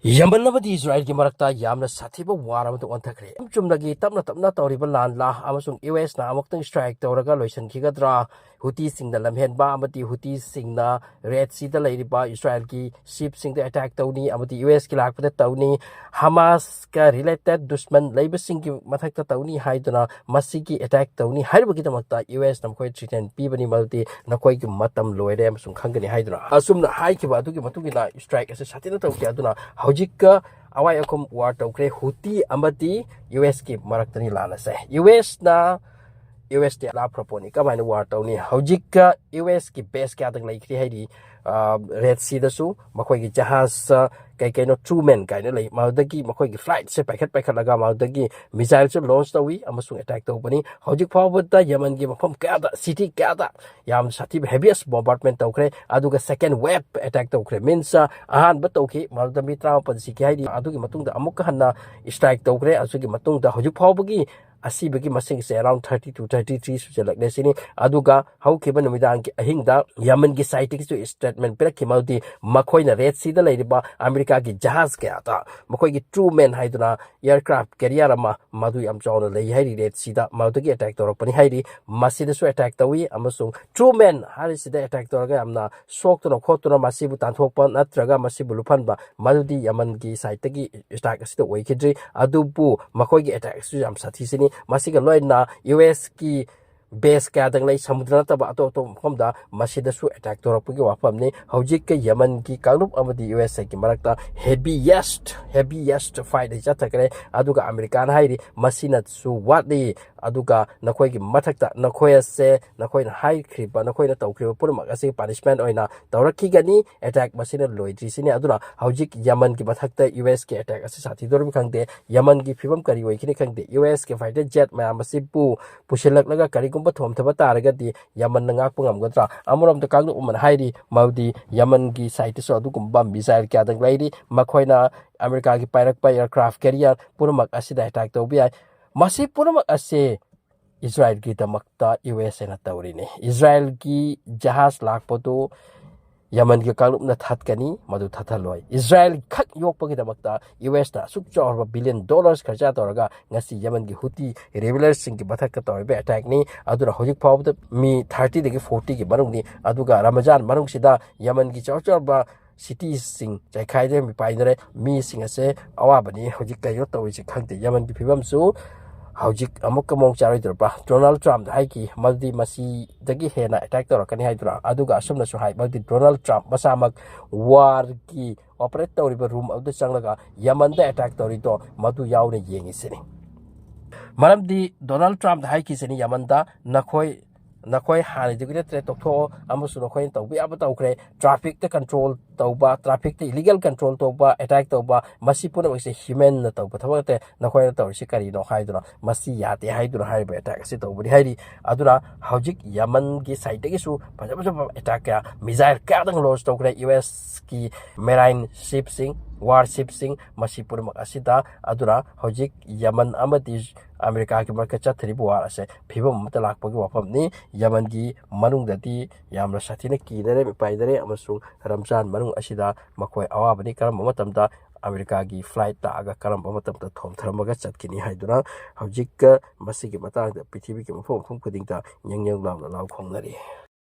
Yemen Israel ki marakta yamna sathiba wara matu onthakre chumnagi tapna tapna tawriba lan la amasung US na amoktang strike tawraga loisan khigadra Houthi sing da lamhen ba amati Houthi sing na Red Sea da leiriba Israel ki ship sing da attack tawni amati US ki lakpada tawni Hamas ka related dushman leiba sing ki mathakta tawni haiduna masi ki attack tawni haiba ki tamakta US nam khoi threaten pibani malti nakoi ki matam loire amasung khangani haiduna asumna hai ki ba adu ki matugi na strike ase satina tawki aduna Hojika awai akum war tawkre Houthi amati US ki maraktani lana se US de la proponi kamaina war tawni hojika US ki base ka tang laikri haidi Red Sea da su makoi ki jahaz kai no true men kai no lai maudagi makoi ki flight se packet laga maudagi missile se launch tawi amasung attack tawbani hojik phawbata Yemen gi mafam ka da city ka da yam sati heaviest bombardment tawkre aduga second wave attack tawkre means ahan ba tawki maudami trapan siki haidi adugi matungda amuk hanna strike tawkre asugi matungda hojik phawbagi asibagi masing se around 30 to 33 sujalak desini aduga haukiba numidang ki ahingda Yemen gi site ki statement pera kimaudi makoina Red Sea da leiriba America ki jahaz ke ata makoi ki true men haiduna aircraft carrier ma madu yam chawna lei hairi Red Sea da madu ki attack torapani hairi masida su attack tawi amasung true men hari sida attack toraga amna sok tuna khotuna masibu tanthokpa natraga masibu lupanba madudi Yemen gi site ki attack asida oikidri adubu makoi ki attack su yam sathi Masih kalau na US ki base ka dang lai samudra taba ato mkomda masida su attack to rapugi wapam ni hojik ke Yemen ki kalup amadi US ki marakta heaviest fight chathakhre aduga American hairi masina su wadi aduga nakoi ki mathakta nakoi se nakoi na high kriba nakoi na tawkriba purma ase punishment oina tawrakhi gani attack masina loidri sini aduna hojik Yemen ki mathakta US ki attack ase sathi dor bi khangde Yemen ki phibam kari oi khini khangde US ki fighter jet ma masipu pushilak laga kari Thom thaba taragadi Yemen na ngakpa ngamgadra amuram ta kangdu uman hairi maudi Yemen gi site so adugumba missile kya dang lairi makhoina America gi pairak pa aircraft carrier purmak asida attack tawbi ai masi purmak ase Israel gi tamakta US na tawrini Israel gi jahaz lakpotu Yemen ki kalup na thatkani madu thathaloi Israel khak yokpa ki damakta US ta sukchor $1 billion kharcha toraga ngasi Yemen ki Houthi rebellers sing ki bathak ka torbe attack ni adura hojik phawda mi 30 degi 40 ki marung ni aduga Ramadan marung sida Yemen ki chawchor ba cities sing chaikhai de mi painare mi sing ase awabani hojik kayo tawi si khangte Yemen ki phibam su hojik amuk mong charai dorba Donald Trump hai ki maldi masi dagi hena attack torakani hai dura aduga asumna su hai maldi Donald Trump masamak war ki operate toriba room of the changlaga Yemen da attack torito madu yaune yengi sini maramdi Donald Trump hai ki sini Yemen da nakoi hani digre tre tokho amusu nakoi tawbi aba tawkre traffic te control tawba traffic te illegal control tawba attack tawba masi puna mase human na tawba thawate nakoi na tawsi kari no haidura masi yate haidura haiba attack si tawburi hairi adura hojik Yemen gi site gi su paja attack ya missile ka dang launch tawkre US ki marine ship sing warship sing masi puna asida adura hojik Yemen amati America ki market chathri buar ase phibam mata lakpagi wafam ni Yemen gi manung dati yamra sathina ki dare mi paidare amasung Ramzan manung asida makoi awabani karam matamda America gi flight ta aga karam matamda thom tharamaga chatkini haiduna hojik masigi matang da prithibi ki mafom khuding ta nyang law khongnari